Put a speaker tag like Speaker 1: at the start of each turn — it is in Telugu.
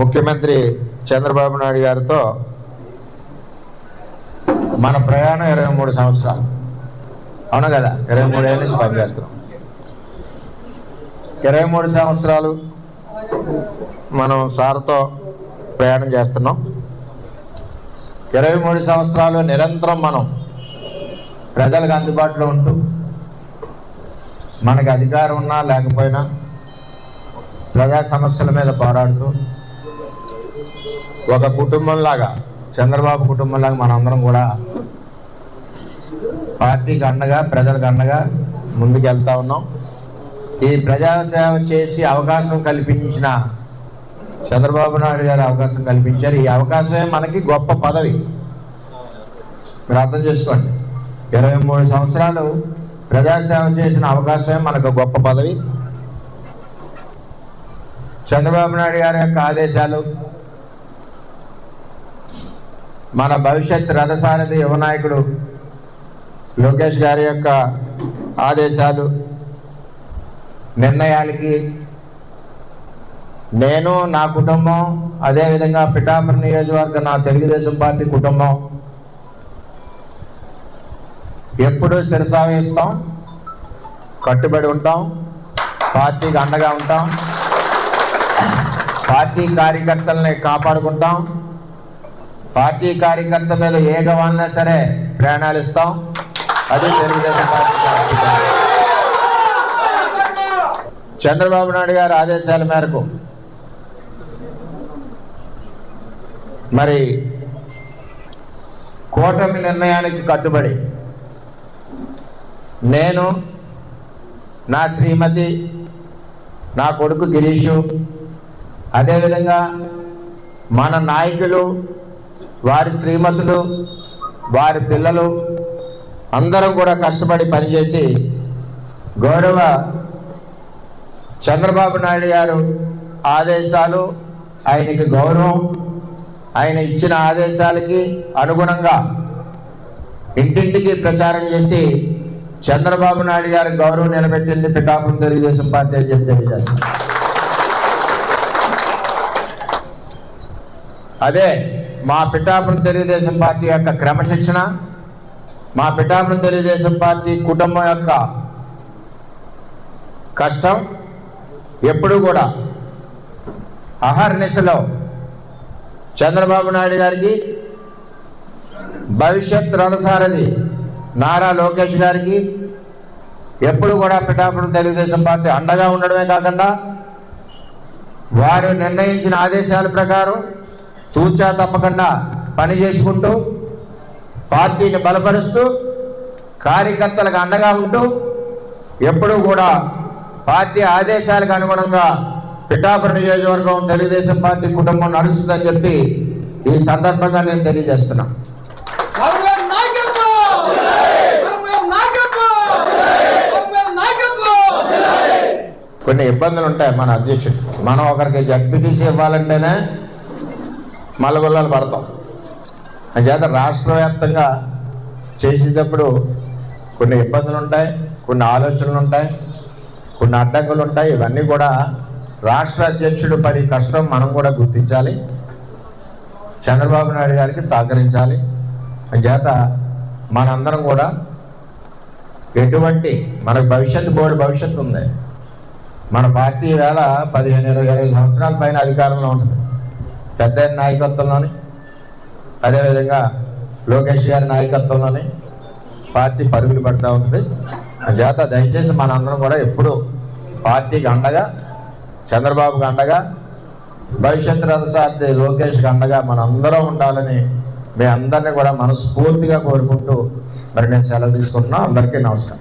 Speaker 1: ముఖ్యమంత్రి చంద్రబాబు నాయుడు గారితో మన ప్రయాణం 23 సంవత్సరాలు అవును కదా. 23 ఏళ్ళ నుంచి పనిచేస్తున్నాం. 23 సంవత్సరాలు మనం సార్తో ప్రయాణం చేస్తున్నాం. 23 సంవత్సరాలు నిరంతరం మనం ప్రజలకు అందుబాటులో ఉంటూ, మనకు అధికారం ఉన్నా లేకపోయినా ప్రజా సమస్యల మీద పోరాడుతూ, ఒక కుటుంబంలాగా, చంద్రబాబు కుటుంబంలాగా మనందరం కూడా పార్టీకి అండగా, ప్రజలకు అండగా ముందుకు వెళ్తూ ఉన్నాం. ఈ ప్రజాసేవ చేసి అవకాశం కల్పించిన చంద్రబాబు నాయుడు గారు అవకాశం కల్పించారు. ఈ అవకాశమే మనకి గొప్ప పదవి. మీరు అర్థం చేసుకోండి, 23 సంవత్సరాలు ప్రజాసేవ చేసిన అవకాశమే మనకు గొప్ప పదవి. చంద్రబాబు నాయుడు గారి యొక్క ఆదేశాలు, మన భవిష్యత్ రథసారథి యువనాయకుడు లోకేష్ గారి యొక్క ఆదేశాలు, నిర్ణయాలకి నేను, నా కుటుంబం, అదేవిధంగా పిఠాపురం నియోజకవర్గం నా తెలుగుదేశం పార్టీ కుటుంబం ఎప్పుడూ శిరసావహిస్తాం, కట్టుబడి ఉంటాం, పార్టీకి అండగా ఉంటాం, పార్టీ కార్యకర్తలని కాపాడుకుంటాం, పార్టీ కార్యకర్త మీద ఏ గవాలన్నా సరే ప్రాణాలు ఇస్తాం. అది తెలుగుదేశం పార్టీ. చంద్రబాబు నాయుడు గారి ఆదేశాల మేరకు మరి కూటమి నిర్ణయానికి కట్టుబడి నేను, నా శ్రీమతి, నా కొడుకు గిరీషు, అదేవిధంగా మన నాయకులు, వారి శ్రీమతులు, వారి పిల్లలు అందరం కూడా కష్టపడి పనిచేసి గౌరవ చంద్రబాబు నాయుడు గారు ఆదేశాలు, ఆయనకి గౌరవం, ఆయన ఇచ్చిన ఆదేశాలకి అనుగుణంగా ఇంటింటికి ప్రచారం చేసి చంద్రబాబు నాయుడు గారి గౌరవం నిలబెట్టింది పిఠాపురం తెలుగుదేశం పార్టీ అని చెప్పి తెలియజేస్తాం. అదే మా పిఠాపురం తెలుగుదేశం పార్టీ యొక్క క్రమశిక్షణ, మా పిఠాపురం తెలుగుదేశం పార్టీ కుటుంబం యొక్క కష్టం ఎప్పుడు కూడా అహర్నిశలో చంద్రబాబు నాయుడు గారికి, భవిష్యత్ రథసారథి నారా లోకేష్ గారికి ఎప్పుడు కూడా పిఠాపురం తెలుగుదేశం పార్టీ అండగా ఉండడమే కాకుండా వారు నిర్ణయించిన ఆదేశాల ప్రకారం తూచా తప్పకుండా పని చేసుకుంటూ, పార్టీని బలపరుస్తూ, కార్యకర్తలకు అండగా ఉంటూ, ఎప్పుడూ కూడా పార్టీ ఆదేశాలకు అనుగుణంగా పిఠాపురం నియోజకవర్గం తెలుగుదేశం పార్టీ కుటుంబం నడుస్తుందని చెప్పి ఈ సందర్భంగా నేను తెలియజేస్తున్నా. కొన్ని ఇబ్బందులు ఉంటాయి మన అధ్యక్షుడు. మనం ఒకరికి జడ్పీటీసీ ఇవ్వాలంటేనే మల్లగొల్లాలు పడతాం. అంచేత రాష్ట్ర వ్యాప్తంగా చేసేటప్పుడు కొన్ని ఇబ్బందులు ఉంటాయి, కొన్ని ఆలోచనలు ఉంటాయి, కొన్ని అడ్డంకులు ఉంటాయి. ఇవన్నీ కూడా రాష్ట్ర అధ్యక్షుడు పడి కష్టం మనం కూడా గుర్తించాలి, చంద్రబాబు నాయుడు గారికి సహకరించాలి. అంచేత మనందరం కూడా ఎటువంటి మనకు బోర్డు భవిష్యత్తు ఉంది. మన పార్టీ వేళ 15-20 సంవత్సరాల పైన అధికారంలో ఉంటుంది. పెద్ద నాయకత్వంలోని, అదేవిధంగా లోకేష్ గారి నాయకత్వంలోని పార్టీ పరుగులు పడుతూ ఉంటుంది. చేత దయచేసి మనందరం కూడా ఎప్పుడు పార్టీకి అండగా, చంద్రబాబుకి అండగా, భవిష్యత్ రథసారథి లోకేష్కి అండగా మనందరం ఉండాలని మీ అందరినీ కూడా మనస్ఫూర్తిగా కోరుకుంటూ మరి నేను సెలవు తీసుకుంటున్నాను. అందరికీ నమస్కారం.